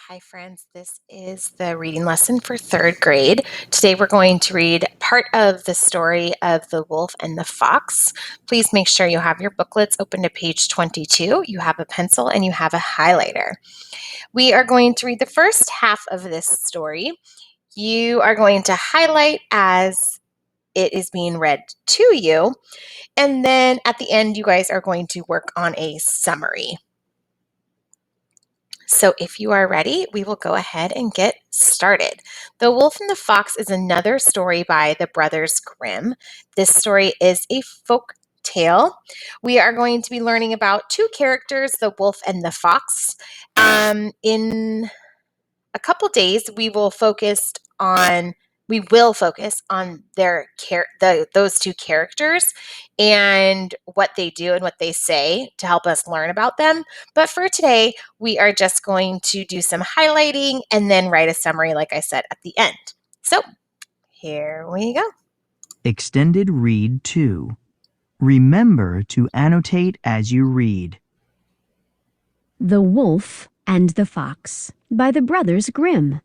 Hi, friends. This is the reading lesson for third grade. Today we're going to read part of the story of the wolf and the fox. Please make sure you have your booklets open to page 22. You have a pencil and you have a highlighter. We are going to read the first half of this story. You are going to highlight as it is being read to you. And then at the end, you guys are going to work on a summary. So if you are ready, we will go ahead and get started. The Wolf and the Fox is another story by the Brothers Grimm. This story is a folk tale. We are going to be learning about two characters, the wolf and the fox. In a couple days, we will focus on those two characters and what they do and what they say to help us learn about them. But for today, we are just going to do some highlighting and then write a summary, like I said, at the end. So here we go. Extended Read 2. Remember to annotate as you read. The Wolf and the Fox by the Brothers Grimm.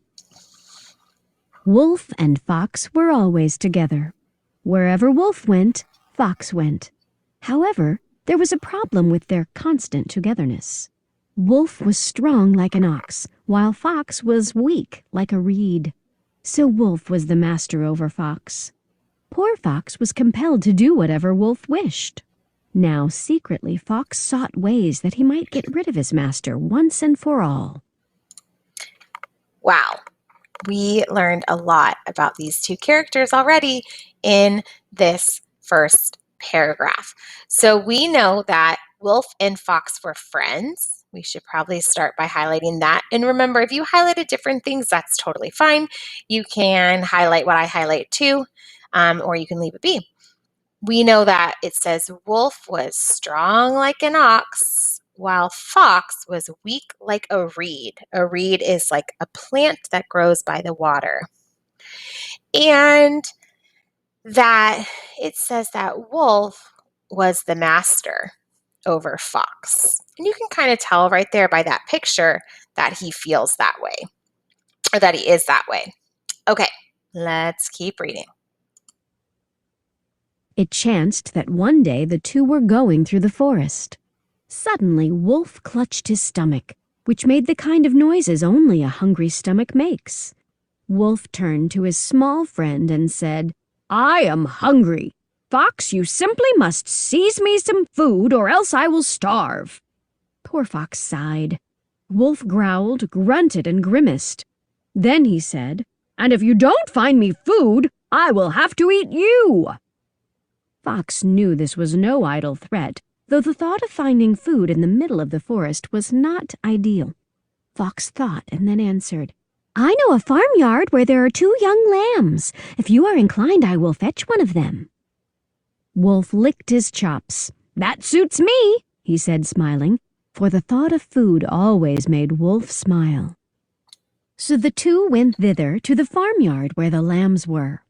Wolf and Fox were always together. Wherever Wolf went, Fox went. However, there was a problem with their constant togetherness. Wolf was strong like an ox, while Fox was weak like a reed. So Wolf was the master over Fox. Poor Fox was compelled to do whatever Wolf wished. Now, secretly, Fox sought ways that he might get rid of his master once and for all. Wow. We learned a lot about these two characters already in this first paragraph. So we know that Wolf and Fox were friends. We should probably start by highlighting that. And remember, if you highlighted different things, that's totally fine. You can highlight what I highlight too, or you can leave it be. We know that it says Wolf was strong like an ox, while Fox was weak like a reed. A reed is like a plant that grows by the water. And that it says that Wolf was the master over Fox. And you can kind of tell right there by that picture that he feels that way, or that he is that way. Okay, let's keep reading. It chanced that one day the two were going through the forest. Suddenly, Wolf clutched his stomach, which made the kind of noises only a hungry stomach makes. Wolf turned to his small friend and said, "I am hungry. Fox, you simply must seize me some food, or else I will starve." Poor Fox sighed. Wolf growled, grunted, and grimaced. Then he said, "And if you don't find me food, I will have to eat you." Fox knew this was no idle threat, though the thought of finding food in the middle of the forest was not ideal. Fox thought and then answered, "I know a farmyard where there are 2 young lambs. If you are inclined, I will fetch one of them." Wolf licked his chops. "That suits me," he said, smiling, for the thought of food always made Wolf smile. So the two went thither to the farmyard where the lambs were.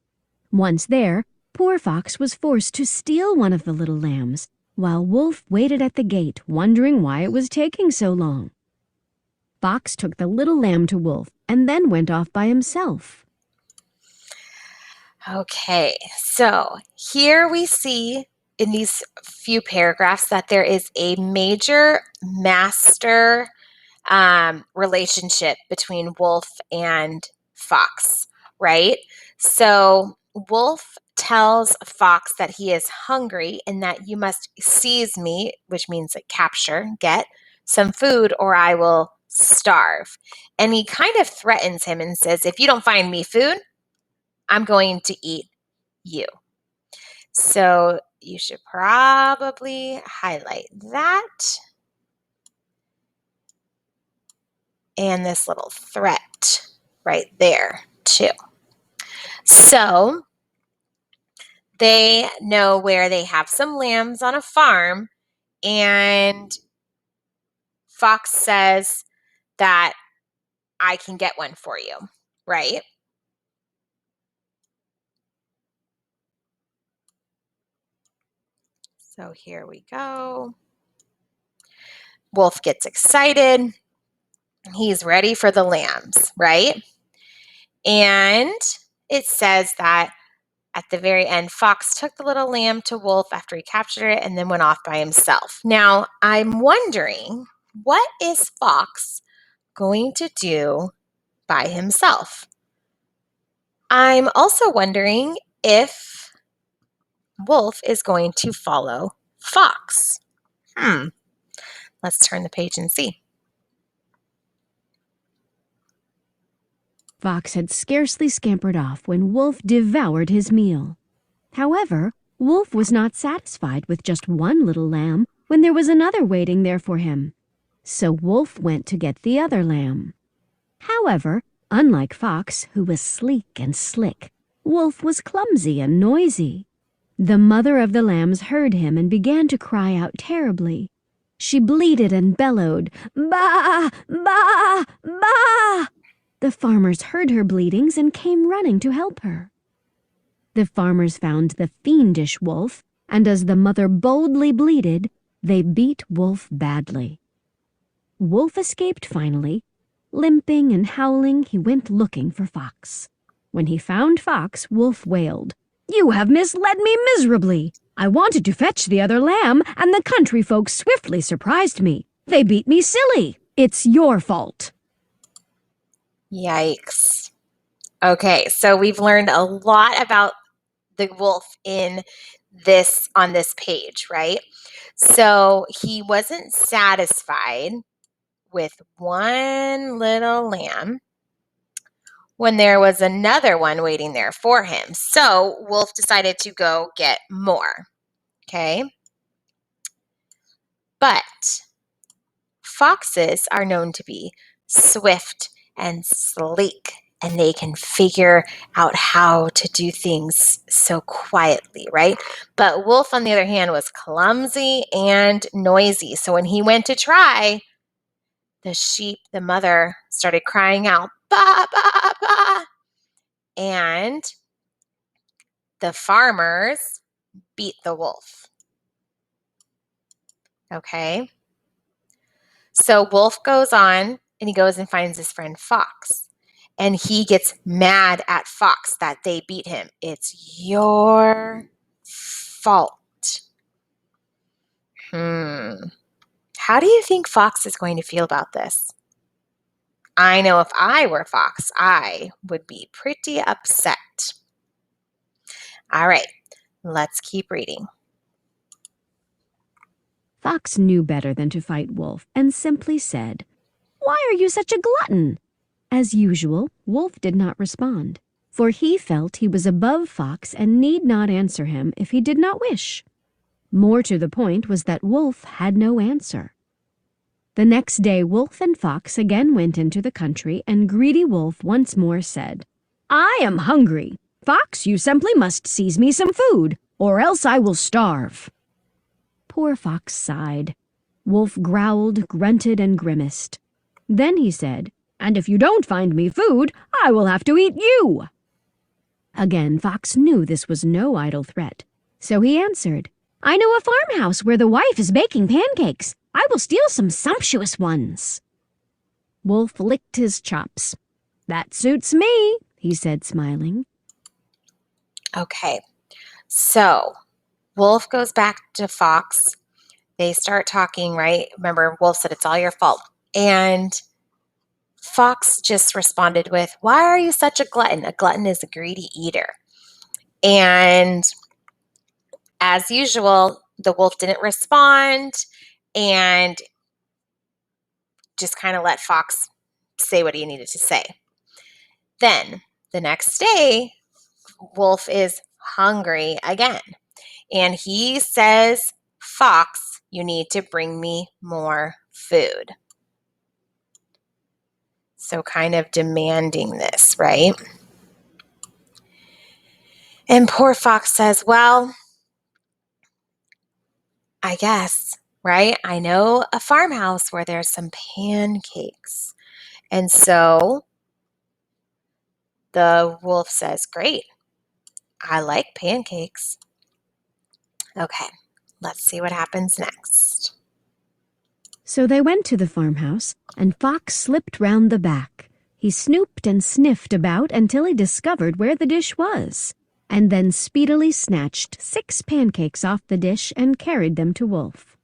Once there, poor Fox was forced to steal one of the little lambs, while Wolf waited at the gate, wondering why it was taking so long. Fox took the little lamb to Wolf and then went off by himself. Okay, so here we see in these few paragraphs that there is a major master relationship between Wolf and Fox, right? So Wolf tells Fox that he is hungry and that you must seize me, which means like capture, get some food, or I will starve. And he kind of threatens him and says, if you don't find me food, I'm going to eat you. So you should probably highlight that and this little threat right there too. So they know where they have some lambs on a farm, and Fox says that I can get one for you, right? So here we go. Wolf gets excited He's ready for the lambs, right? And it says that at the very end, Fox took the little lamb to Wolf after he captured it and then went off by himself. Now, I'm wondering, what is Fox going to do by himself? I'm also wondering if Wolf is going to follow Fox. Let's turn the page and see. Fox had scarcely scampered off when Wolf devoured his meal. However, Wolf was not satisfied with just one little lamb when there was another waiting there for him. So Wolf went to get the other lamb. However, unlike Fox, who was sleek and slick, Wolf was clumsy and noisy. The mother of the lambs heard him and began to cry out terribly. She bleated and bellowed, "Baa! Baa! Baa!" The farmers heard her bleatings and came running to help her. The farmers found the fiendish Wolf, and as the mother boldly bleated, they beat Wolf badly. Wolf escaped finally. Limping and howling, he went looking for Fox. When he found Fox, Wolf wailed, "You have misled me miserably. I wanted to fetch the other lamb, and the country folks swiftly surprised me. They beat me silly. It's your fault." Yikes. Okay, so we've learned a lot about the wolf on this page, right? So he wasn't satisfied with one little lamb when there was another one waiting there for him. So Wolf decided to go get more. Okay? But foxes are known to be swift and sleek, and they can figure out how to do things so quietly, right? But Wolf, on the other hand, was clumsy and noisy. So when he went to try, the mother started crying out, "Ba, ba, ba." And the farmers beat the wolf. Okay? So Wolf goes on and he goes and finds his friend Fox. And he gets mad at Fox that they beat him. It's your fault. How do you think Fox is going to feel about this? I know if I were Fox, I would be pretty upset. All right, let's keep reading. Fox knew better than to fight Wolf and simply said, "Why are you such a glutton?" As usual, Wolf did not respond, for he felt he was above Fox and need not answer him if he did not wish. More to the point was that Wolf had no answer. The next day Wolf and Fox again went into the country, and greedy Wolf once more said, "I am hungry. Fox, you simply must seize me some food, or else I will starve." Poor Fox sighed. Wolf growled, grunted, and grimaced. Then he said, "And if you don't find me food, I will have to eat you." Again Fox knew this was no idle threat, so he answered, "I know a farmhouse where the wife is baking pancakes. I will steal some sumptuous ones." Wolf licked his chops. "That suits me," he said, smiling. Okay, so Wolf goes back to Fox. They start talking, right? Remember, Wolf said, "It's all your fault." And Fox just responded with, "Why are you such a glutton? A glutton is a greedy eater." And as usual, the wolf didn't respond and just kind of let Fox say what he needed to say. Then the next day, Wolf is hungry again. And he says, "Fox, you need to bring me more food." So kind of demanding this, right? And poor Fox says, "Well, I guess, right? I know a farmhouse where there's some pancakes." And so the wolf says, "Great, I like pancakes." Okay, let's see what happens next. So they went to the farmhouse, and Fox slipped round the back. He snooped and sniffed about until he discovered where the dish was, and then speedily snatched 6 pancakes off the dish and carried them to Wolf.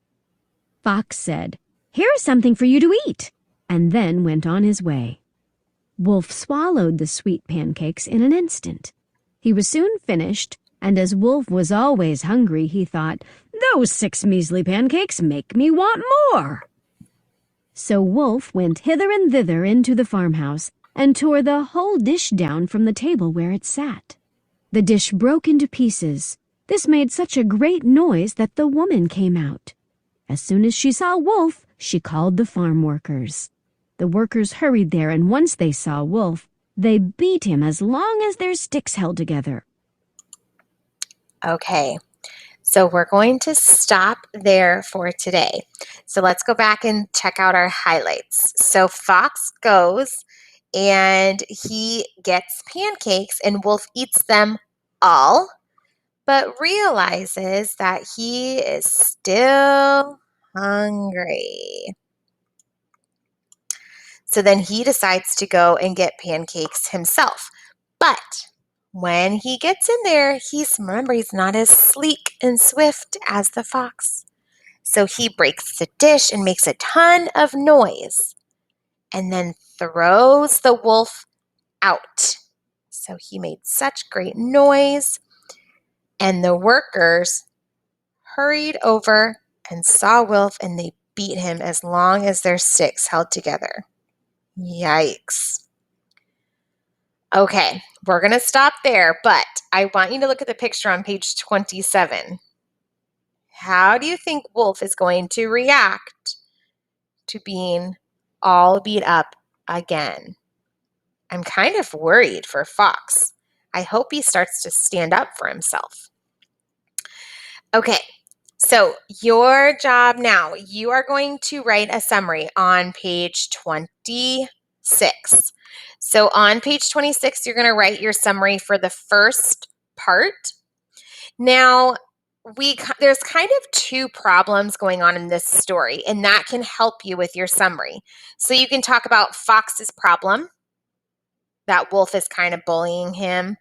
Fox said, "Here is something for you to eat," and then went on his way. Wolf swallowed the sweet pancakes in an instant. He was soon finished, and as Wolf was always hungry, he thought, "Those 6 measly pancakes make me want more." So Wolf went hither and thither into the farmhouse and tore the whole dish down from the table where it sat. The dish broke into pieces. This made such a great noise that the woman came out. As soon as she saw Wolf, she called the farm workers. The workers hurried there, and once they saw Wolf, they beat him as long as their sticks held together. Okay, so we're going to stop there for today. So let's go back and check out our highlights. So Fox goes and he gets pancakes, and Wolf eats them all, but realizes that he is still hungry. So then he decides to go and get pancakes himself. But when he gets in there, remember, he's not as sleek and swift as the fox. So he breaks the dish and makes a ton of noise and then throws the wolf out. So he made such great noise, and the workers hurried over and saw Wolf, and they beat him as long as their sticks held together. Yikes. Okay, we're going to stop there, but I want you to look at the picture on page 27. How do you think Wolf is going to react to being all beat up again? I'm kind of worried for Fox. I hope he starts to stand up for himself. Okay, so your job now, you are going to write a summary on page 26. So on page 26, you're going to write your summary for the first part. Now, there's kind of 2 problems going on in this story, and that can help you with your summary. So you can talk about Fox's problem, that Wolf is kind of bullying him,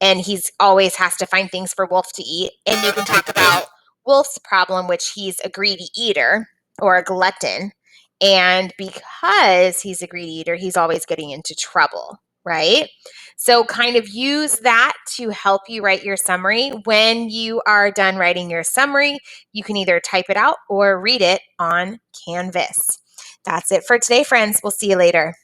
and he's always has to find things for Wolf to eat. And you can talk about Wolf's problem, which he's a greedy eater or a glutton. And because he's a greedy eater, he's always getting into trouble, right? So kind of use that to help you write your summary. When you are done writing your summary, you can either type it out or read it on Canvas. That's it for today, friends. We'll see you later.